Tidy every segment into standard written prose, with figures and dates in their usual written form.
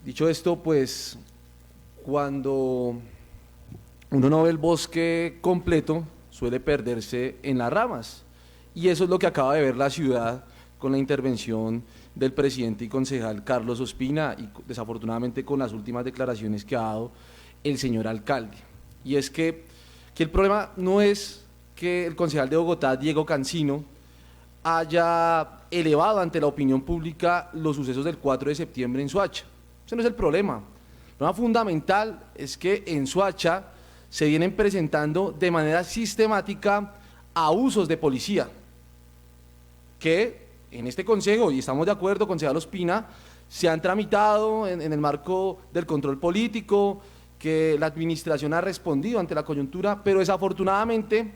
Dicho esto, pues cuando uno no ve el bosque completo, suele perderse en las ramas. Y eso es lo que acaba de ver la ciudad con la intervención del presidente y concejal Carlos Ospina y desafortunadamente con las últimas declaraciones que ha dado el señor alcalde. Y es que el problema no es que el concejal de Bogotá, Diego Cancino, haya elevado ante la opinión pública los sucesos del 4 de septiembre en Soacha. Ese no es el problema. El problema fundamental es que en Soacha se vienen presentando de manera sistemática abusos de policía, que en este consejo, y estamos de acuerdo, concejal Ospina, se han tramitado en el marco del control político, que la administración ha respondido ante la coyuntura, pero desafortunadamente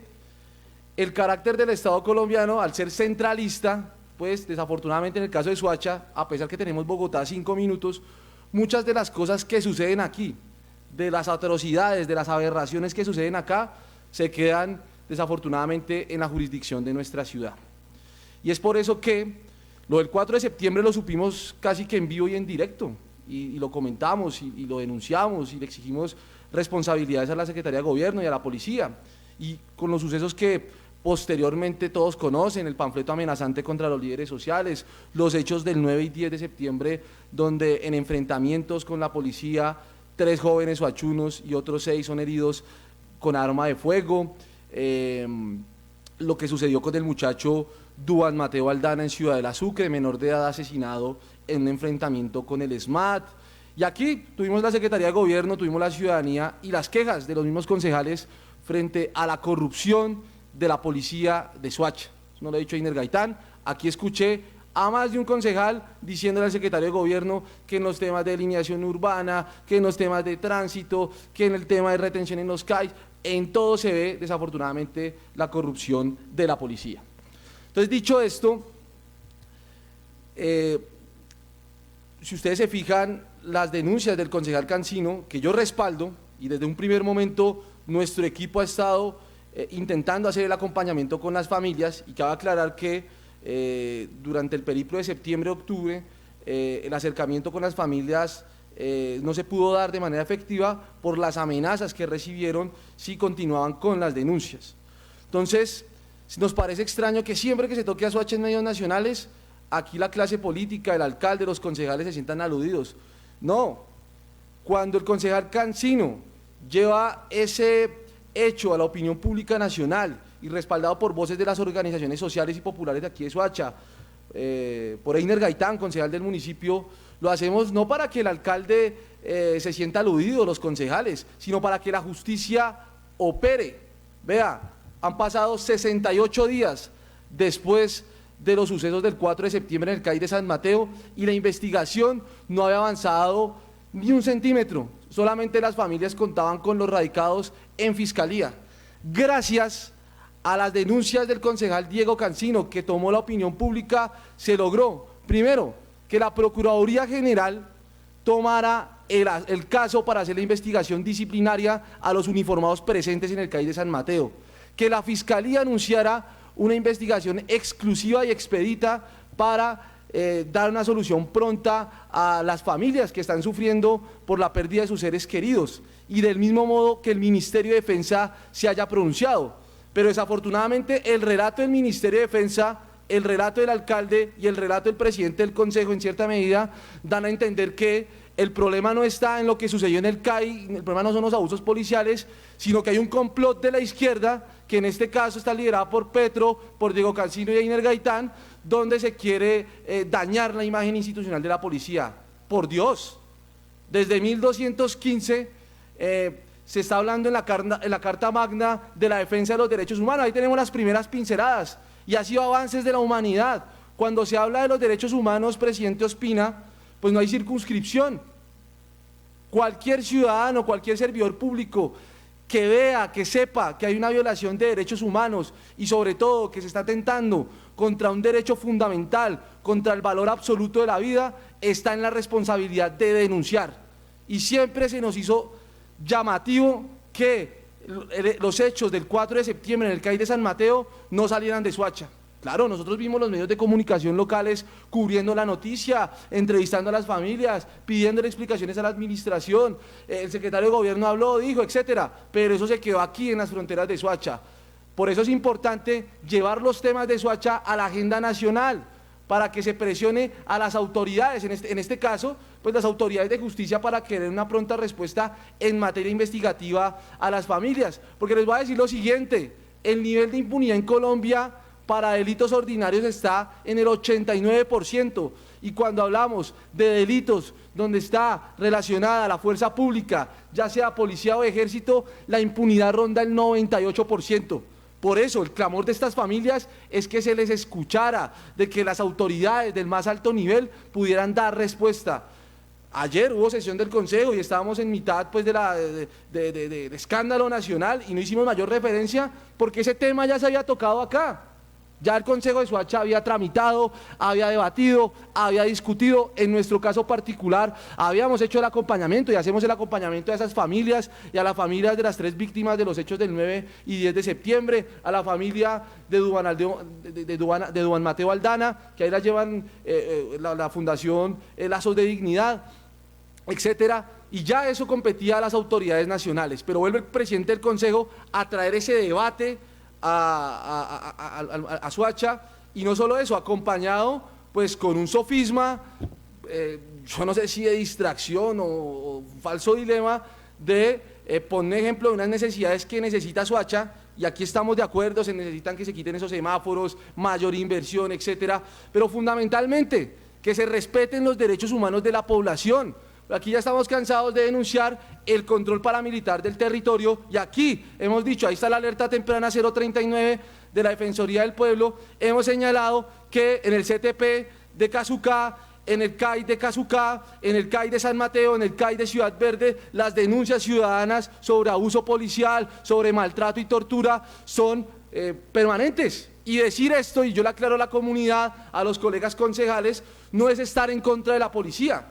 el carácter del Estado colombiano, al ser centralista, pues desafortunadamente en el caso de Soacha, a pesar que tenemos Bogotá a 5 minutos, muchas de las cosas que suceden aquí, de las atrocidades, de las aberraciones que suceden acá, se quedan desafortunadamente en la jurisdicción de nuestra ciudad. Y es por eso que lo del 4 de septiembre lo supimos casi que en vivo y en directo, y lo comentamos y lo denunciamos y le exigimos responsabilidades a la Secretaría de Gobierno y a la policía, y con los sucesos que posteriormente todos conocen, el panfleto amenazante contra los líderes sociales, los hechos del 9 y 10 de septiembre, donde en enfrentamientos con la policía, 3 jóvenes soachunos y otros 6 son heridos con arma de fuego, lo que sucedió con el muchacho Duan Mateo Aldana en Ciudad del Sucre, menor de edad asesinado en un enfrentamiento con el SMAT. Y aquí tuvimos la Secretaría de Gobierno, tuvimos la ciudadanía y las quejas de los mismos concejales frente a la corrupción de la policía de Soacha. Eso no lo ha dicho Einer Gaitán. Aquí escuché a más de un concejal diciéndole al secretario de Gobierno que en los temas de delineación urbana, que en los temas de tránsito, que en el tema de retención en los CAI, en todo se ve desafortunadamente la corrupción de la policía. Entonces, dicho esto, si ustedes se fijan, las denuncias del concejal Cancino, que yo respaldo, y desde un primer momento nuestro equipo ha estado intentando hacer el acompañamiento con las familias, y cabe aclarar que durante el periplo de septiembre-octubre, el acercamiento con las familias no se pudo dar de manera efectiva por las amenazas que recibieron si continuaban con las denuncias. Entonces, nos parece extraño que siempre que se toque a Soacha en medios nacionales, aquí la clase política, el alcalde, los concejales se sientan aludidos. No, cuando el concejal Cancino lleva ese hecho a la opinión pública nacional y respaldado por voces de las organizaciones sociales y populares de aquí de Soacha, por Einer Gaitán, concejal del municipio, lo hacemos no para que el alcalde se sienta aludido, los concejales, sino para que la justicia opere. Vea, han pasado 68 días después de los sucesos del 4 de septiembre en el CAI de San Mateo y la investigación no había avanzado ni un centímetro, solamente las familias contaban con los radicados en fiscalía. Gracias a las denuncias del concejal Diego Cancino, que tomó la opinión pública, se logró, primero, que la Procuraduría General tomara el caso para hacer la investigación disciplinaria a los uniformados presentes en el CAI de San Mateo, que la Fiscalía anunciara una investigación exclusiva y expedita para dar una solución pronta a las familias que están sufriendo por la pérdida de sus seres queridos, y del mismo modo que el Ministerio de Defensa se haya pronunciado. Pero desafortunadamente el relato del Ministerio de Defensa, el relato del alcalde y el relato del presidente del Consejo en cierta medida dan a entender que el problema no está en lo que sucedió en el CAI, el problema no son los abusos policiales, sino que hay un complot de la izquierda, que en este caso está liderada por Petro, por Diego Cancino y Einer Gaitán, donde se quiere dañar la imagen institucional de la policía. Por Dios, desde 1215 se está hablando en la Carta Magna de la defensa de los derechos humanos. Ahí tenemos las primeras pinceladas, y ha sido avances de la humanidad. Cuando se habla de los derechos humanos, presidente Ospina, pues no hay circunscripción. Cualquier ciudadano, cualquier servidor público que vea, que sepa que hay una violación de derechos humanos y sobre todo que se está atentando contra un derecho fundamental, contra el valor absoluto de la vida, está en la responsabilidad de denunciar. Y siempre se nos hizo llamativo que los hechos del 4 de septiembre en el CAI de San Mateo no salieran de Soacha. Claro, nosotros vimos los medios de comunicación locales cubriendo la noticia, entrevistando a las familias, pidiendo explicaciones a la administración, el secretario de gobierno habló, dijo, etcétera, pero eso se quedó aquí en las fronteras de Soacha. Por eso es importante llevar los temas de Soacha a la agenda nacional, para que se presione a las autoridades, en este caso, pues las autoridades de justicia, para que den una pronta respuesta en materia investigativa a las familias. Porque les voy a decir lo siguiente, el nivel de impunidad en Colombia para delitos ordinarios está en el 89%, y cuando hablamos de delitos donde está relacionada la fuerza pública, ya sea policía o ejército, la impunidad ronda el 98%. Por eso el clamor de estas familias es que se les escuchara, de que las autoridades del más alto nivel pudieran dar respuesta. Ayer hubo sesión del Consejo y estábamos en mitad pues de escándalo nacional y no hicimos mayor referencia porque ese tema ya se había tocado acá. Ya el Consejo de Soacha había tramitado, había debatido, había discutido. En nuestro caso particular habíamos hecho el acompañamiento y hacemos el acompañamiento a esas familias y a las familias de las 3 víctimas de los hechos del 9 y 10 de septiembre, a la familia de Duan Mateo Aldana, que ahí la llevan la Fundación Lazos de Dignidad, etcétera, y ya eso competía a las autoridades nacionales. Pero vuelve el presidente del Consejo a traer ese debate a Soacha, y no solo eso, acompañado pues con un sofisma, yo no sé si de distracción o falso dilema, de poner ejemplo de unas necesidades que necesita Soacha, y aquí estamos de acuerdo, se necesitan que se quiten esos semáforos, mayor inversión, etcétera, pero fundamentalmente que se respeten los derechos humanos de la población. Aquí ya estamos cansados de denunciar el control paramilitar del territorio, y aquí hemos dicho, ahí está la alerta temprana 039 de la Defensoría del Pueblo, hemos señalado que en el CTP de Casucá, en el CAI de Casucá, en el CAI de San Mateo, en el CAI de Ciudad Verde, las denuncias ciudadanas sobre abuso policial, sobre maltrato y tortura son permanentes. Y decir esto, y yo le aclaro a la comunidad, a los colegas concejales, no es estar en contra de la policía.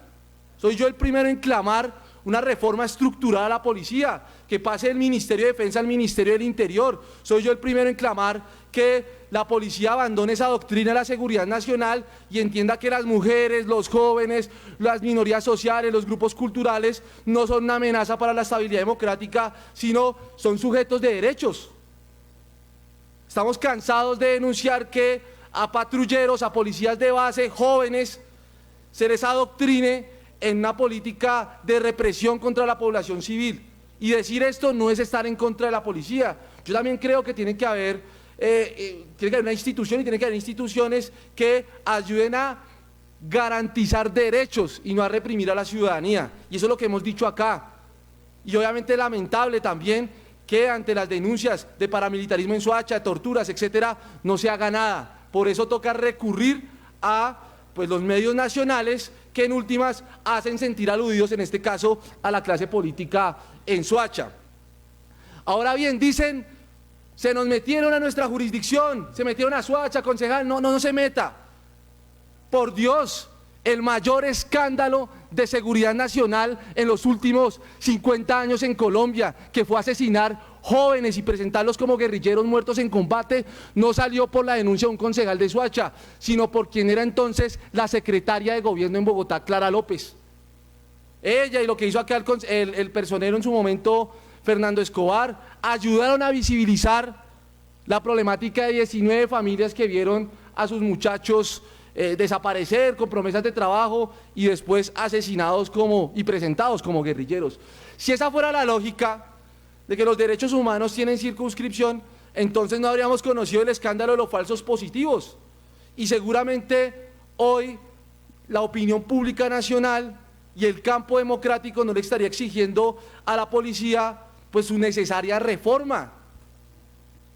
Soy yo el primero en clamar una reforma estructural a la policía, que pase del Ministerio de Defensa al Ministerio del Interior. Soy yo el primero en clamar que la policía abandone esa doctrina de la seguridad nacional y entienda que las mujeres, los jóvenes, las minorías sociales, los grupos culturales no son una amenaza para la estabilidad democrática, sino son sujetos de derechos. Estamos cansados de denunciar que a patrulleros, a policías de base, jóvenes, se les adoctrine en una política de represión contra la población civil. Y decir esto no es estar en contra de la policía. Yo también creo que tiene que haber una institución, y tiene que haber instituciones que ayuden a garantizar derechos y no a reprimir a la ciudadanía. Y eso es lo que hemos dicho acá. Y obviamente lamentable también que ante las denuncias de paramilitarismo en Soacha, de torturas, etcétera, no se haga nada. Por eso toca recurrir a pues los medios nacionales, que en últimas hacen sentir aludidos, en este caso, a la clase política en Soacha. Ahora bien, dicen, se nos metieron a nuestra jurisdicción, se metieron a Soacha, concejal, no se meta. Por Dios, el mayor escándalo de seguridad nacional en los últimos 50 años en Colombia, que fue asesinar jóvenes y presentarlos como guerrilleros muertos en combate, no salió por la denuncia de un concejal de Soacha, sino por quien era entonces la secretaria de gobierno en Bogotá, Clara López. Ella y lo que hizo acá el personero en su momento, Fernando Escobar, ayudaron a visibilizar la problemática de 19 familias que vieron a sus muchachos desaparecer con promesas de trabajo y después asesinados y presentados como guerrilleros. Si esa fuera la lógica de que los derechos humanos tienen circunscripción, entonces no habríamos conocido el escándalo de los falsos positivos, y seguramente hoy la opinión pública nacional y el campo democrático no le estaría exigiendo a la policía pues su necesaria reforma.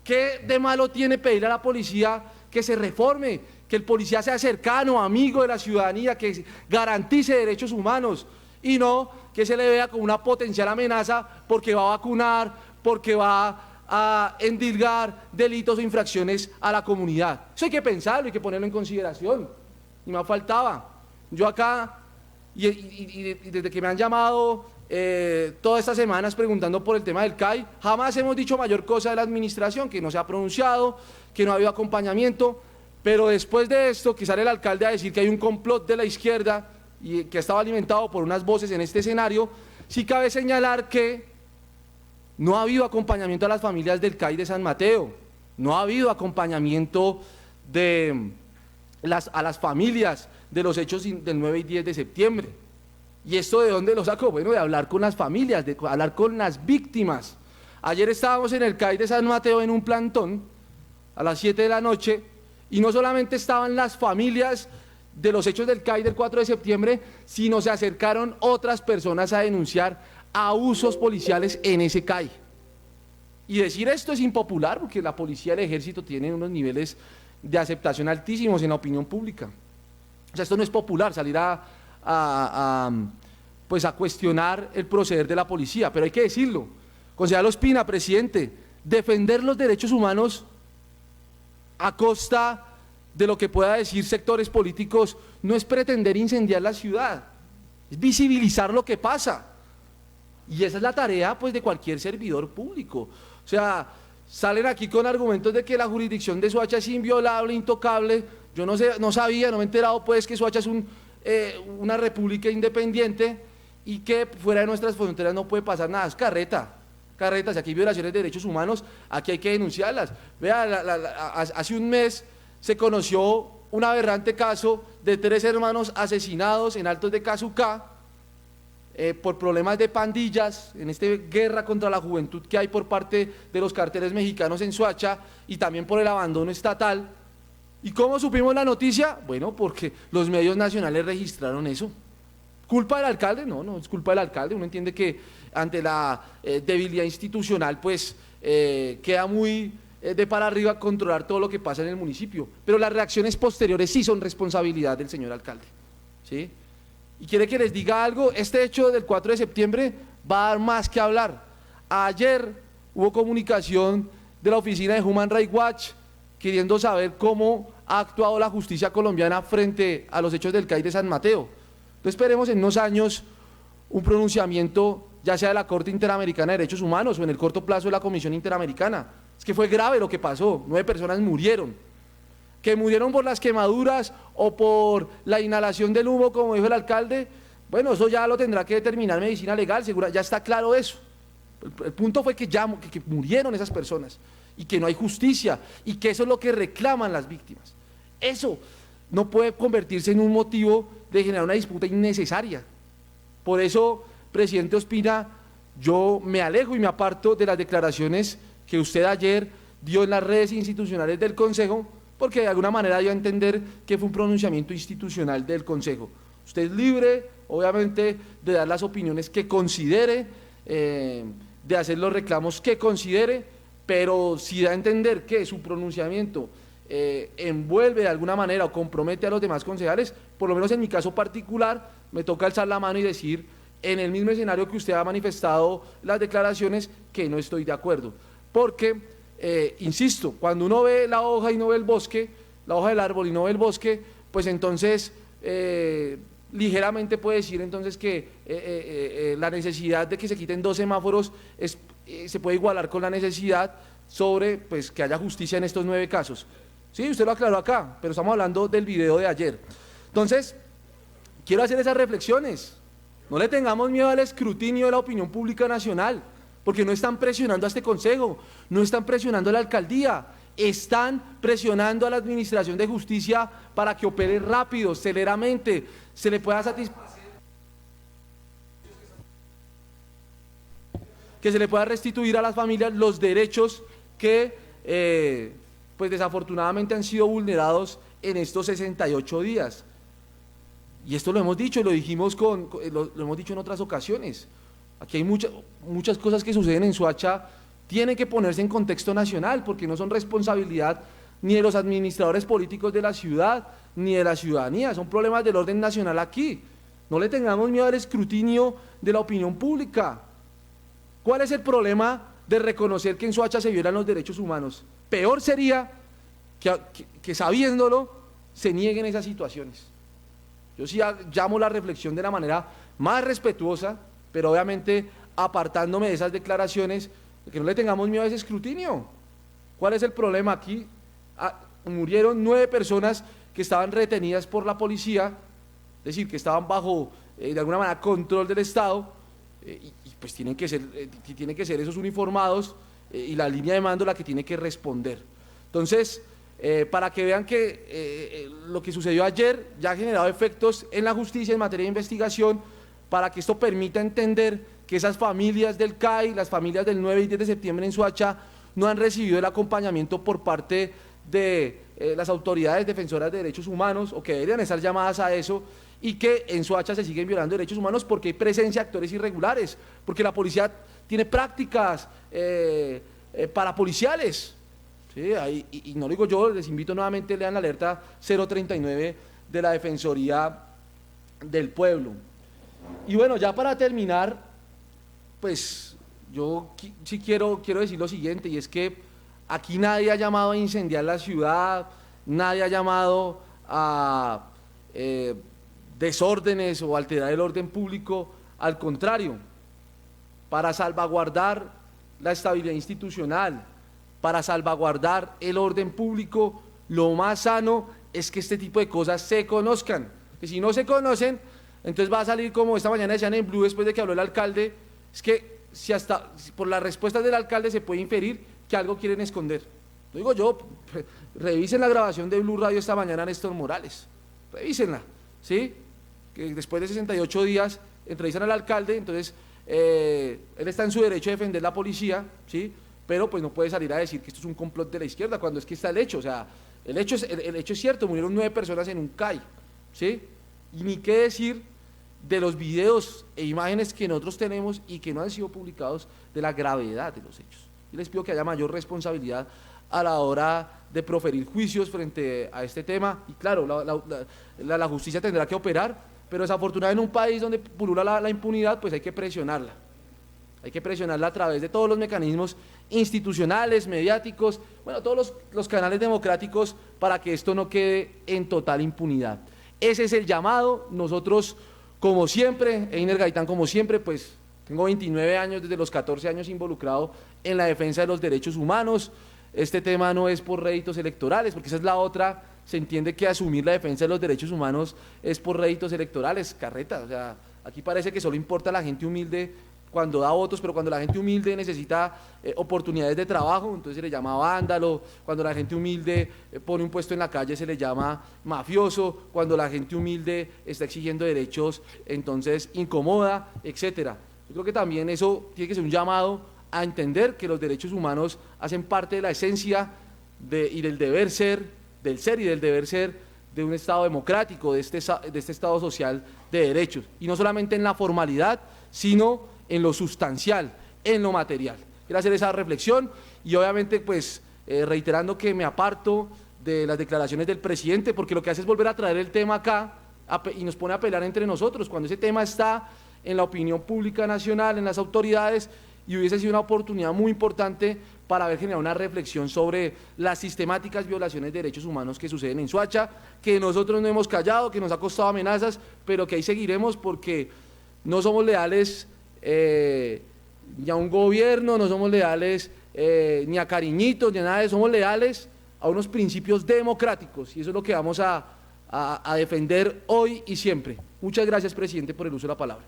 ¿Qué de malo tiene pedir a la policía que se reforme, que el policía sea cercano, amigo de la ciudadanía, que garantice derechos humanos, y no que se le vea como una potencial amenaza porque va a vacunar, porque va a endilgar delitos o infracciones a la comunidad? Eso hay que pensarlo, hay que ponerlo en consideración, y más faltaba. Yo acá, y desde que me han llamado todas estas semanas preguntando por el tema del CAI, jamás hemos dicho mayor cosa de la administración, que no se ha pronunciado, que no ha habido acompañamiento. Pero después de esto, que sale el alcalde a decir que hay un complot de la izquierda y que estaba alimentado por unas voces en este escenario, sí cabe señalar que no ha habido acompañamiento a las familias del CAI de San Mateo, no ha habido acompañamiento a las familias de los hechos del 9 y 10 de septiembre. ¿Y esto de dónde lo sacó? Bueno, de hablar con las familias, de hablar con las víctimas. Ayer estábamos en el CAI de San Mateo en un plantón a las 7 de la noche y no solamente estaban las familias de los hechos del CAI del 4 de septiembre, sino se acercaron otras personas a denunciar abusos policiales en ese CAI. Y decir esto es impopular porque la policía y el ejército tienen unos niveles de aceptación altísimos en la opinión pública. O sea, esto no es popular, salir pues a cuestionar el proceder de la policía, pero hay que decirlo. Concejal Ospina, presidente, defender los derechos humanos a costa de lo que pueda decir sectores políticos no es pretender incendiar la ciudad, es visibilizar lo que pasa. Y esa es la tarea pues de cualquier servidor público. O sea, salen aquí con argumentos de que la jurisdicción de Soacha es inviolable, intocable. Yo no sé, no sabía, no me he enterado pues que Soacha es una república independiente y que fuera de nuestras fronteras no puede pasar nada, es carreta. Si aquí hay violaciones de derechos humanos, aquí hay que denunciarlas. Vea, hace un mes se conoció un aberrante caso de 3 hermanos asesinados en Altos de Cazucá por problemas de pandillas, en esta guerra contra la juventud que hay por parte de los carteles mexicanos en Soacha y también por el abandono estatal. ¿Y cómo supimos la noticia? Bueno, porque los medios nacionales registraron eso. ¿Culpa del alcalde? No, no es culpa del alcalde. Uno entiende que ante la debilidad institucional, pues queda muy de para arriba controlar todo lo que pasa en el municipio. Pero las reacciones posteriores sí son responsabilidad del señor alcalde, ¿sí? Y quiere que les diga algo, este hecho del 4 de septiembre va a dar más que hablar. Ayer hubo comunicación de la oficina de Human Rights Watch queriendo saber cómo ha actuado la justicia colombiana frente a los hechos del CAI de San Mateo. Entonces esperemos en unos años un pronunciamiento, ya sea de la Corte Interamericana de Derechos Humanos o en el corto plazo de la Comisión Interamericana. Es que fue grave lo que pasó, 9 personas murieron, que murieron por las quemaduras o por la inhalación del humo, como dijo el alcalde. Bueno, eso ya lo tendrá que determinar medicina legal, segura, ya está claro eso. El punto fue que murieron esas personas y que no hay justicia y que eso es lo que reclaman las víctimas. Eso no puede convertirse en un motivo de generar una disputa innecesaria. Por eso, presidente Ospina, yo me alejo y me aparto de las declaraciones que usted ayer dio en las redes institucionales del Consejo, porque de alguna manera dio a entender que fue un pronunciamiento institucional del Consejo. Usted es libre, obviamente, de dar las opiniones que considere, de hacer los reclamos que considere, pero si da a entender que su pronunciamiento envuelve de alguna manera o compromete a los demás concejales, por lo menos en mi caso particular, me toca alzar la mano y decir, en el mismo escenario que usted ha manifestado las declaraciones, que no estoy de acuerdo. Porque, insisto, cuando uno ve la hoja y no ve el bosque, la hoja del árbol y no ve el bosque, pues entonces ligeramente puede decir entonces que la necesidad de que se quiten 2 semáforos se puede igualar con la necesidad sobre pues, que haya justicia en estos 9 casos. Sí, usted lo aclaró acá, pero estamos hablando del video de ayer. Entonces, quiero hacer esas reflexiones. No le tengamos miedo al escrutinio de la opinión pública nacional, porque no están presionando a este consejo, no están presionando a la alcaldía, están presionando a la administración de justicia para que opere rápido, celeramente, se le pueda satisfacer, que se le pueda restituir a las familias los derechos que pues desafortunadamente han sido vulnerados en estos 68 días. Y esto lo hemos dicho, lo dijimos lo hemos dicho en otras ocasiones. Aquí hay muchas cosas que suceden en Soacha, tienen que ponerse en contexto nacional, porque no son responsabilidad ni de los administradores políticos de la ciudad, ni de la ciudadanía, son problemas del orden nacional aquí. No le tengamos miedo al escrutinio de la opinión pública. ¿Cuál es el problema de reconocer que en Soacha se violan los derechos humanos? Peor sería que sabiéndolo se nieguen esas situaciones. Yo sí llamo la reflexión de la manera más respetuosa, pero obviamente apartándome de esas declaraciones, que no le tengamos miedo a ese escrutinio. ¿Cuál es el problema aquí? murieron 9 personas que estaban retenidas por la policía, es decir, que estaban bajo, de alguna manera, control del Estado, y pues tienen que ser esos uniformados y la línea de mando la que tiene que responder. Entonces, para que vean que lo que sucedió ayer ya ha generado efectos en la justicia en materia de investigación, para que esto permita entender que esas familias del CAI, las familias del 9 y 10 de septiembre en Soacha, no han recibido el acompañamiento por parte de las autoridades defensoras de derechos humanos, o que deberían estar llamadas a eso, y que en Soacha se siguen violando derechos humanos porque hay presencia de actores irregulares, porque la policía tiene prácticas parapoliciales. ¿Sí? Y no lo digo yo, les invito nuevamente, lean la alerta 039 de la Defensoría del Pueblo. Y bueno, ya para terminar, pues yo sí quiero decir lo siguiente, y es que aquí nadie ha llamado a incendiar la ciudad, nadie ha llamado a desórdenes o alterar el orden público, al contrario, para salvaguardar la estabilidad institucional, para salvaguardar el orden público, lo más sano es que este tipo de cosas se conozcan, que si no se conocen, entonces va a salir como esta mañana decían en Blue después de que habló el alcalde, es que si hasta por las respuestas del alcalde se puede inferir que algo quieren esconder. Lo digo yo, revisen la grabación de Blue Radio esta mañana, Néstor Morales, revísenla, ¿sí? Que después de 68 días entrevistan al alcalde, entonces él está en su derecho a defender la policía, ¿sí? Pero pues no puede salir a decir que esto es un complot de la izquierda cuando es que está el hecho, o sea, el hecho es cierto, murieron 9 personas en un CAI, ¿sí? Y ni qué decir de los videos e imágenes que nosotros tenemos y que no han sido publicados, de la gravedad de los hechos. Yo les pido que haya mayor responsabilidad a la hora de proferir juicios frente a este tema, y claro, la justicia tendrá que operar, pero desafortunadamente en un país donde pulula la impunidad, pues hay que presionarla a través de todos los mecanismos institucionales, mediáticos, bueno, todos los canales democráticos, para que esto no quede en total impunidad. Ese es el llamado. Nosotros, como siempre, Einer Gaitán, como siempre, pues tengo 29 años, desde los 14 años involucrado en la defensa de los derechos humanos. Este tema no es por réditos electorales, porque esa es la otra, se entiende que asumir la defensa de los derechos humanos es por réditos electorales, carreta, o sea, aquí parece que solo importa a la gente humilde cuando da votos, pero cuando la gente humilde necesita oportunidades de trabajo, entonces se le llama vándalo. Cuando la gente humilde pone un puesto en la calle, se le llama mafioso. Cuando la gente humilde está exigiendo derechos, entonces incomoda, etcétera. Yo creo que también eso tiene que ser un llamado a entender que los derechos humanos hacen parte de la esencia y del deber ser, del ser y del deber ser de un Estado democrático, de este Estado social de derechos, y no solamente en la formalidad, sino en lo sustancial, en lo material. Quiero hacer esa reflexión y obviamente pues reiterando que me aparto de las declaraciones del presidente, porque lo que hace es volver a traer el tema acá y nos pone a pelear entre nosotros, cuando ese tema está en la opinión pública nacional, en las autoridades, y hubiese sido una oportunidad muy importante para haber generado una reflexión sobre las sistemáticas violaciones de derechos humanos que suceden en Soacha, que nosotros no hemos callado, que nos ha costado amenazas, pero que ahí seguiremos porque no somos leales ni a un gobierno, no somos leales ni a cariñitos, ni a nada de eso, somos leales a unos principios democráticos, y eso es lo que vamos a defender hoy y siempre. Muchas gracias, presidente, por el uso de la palabra.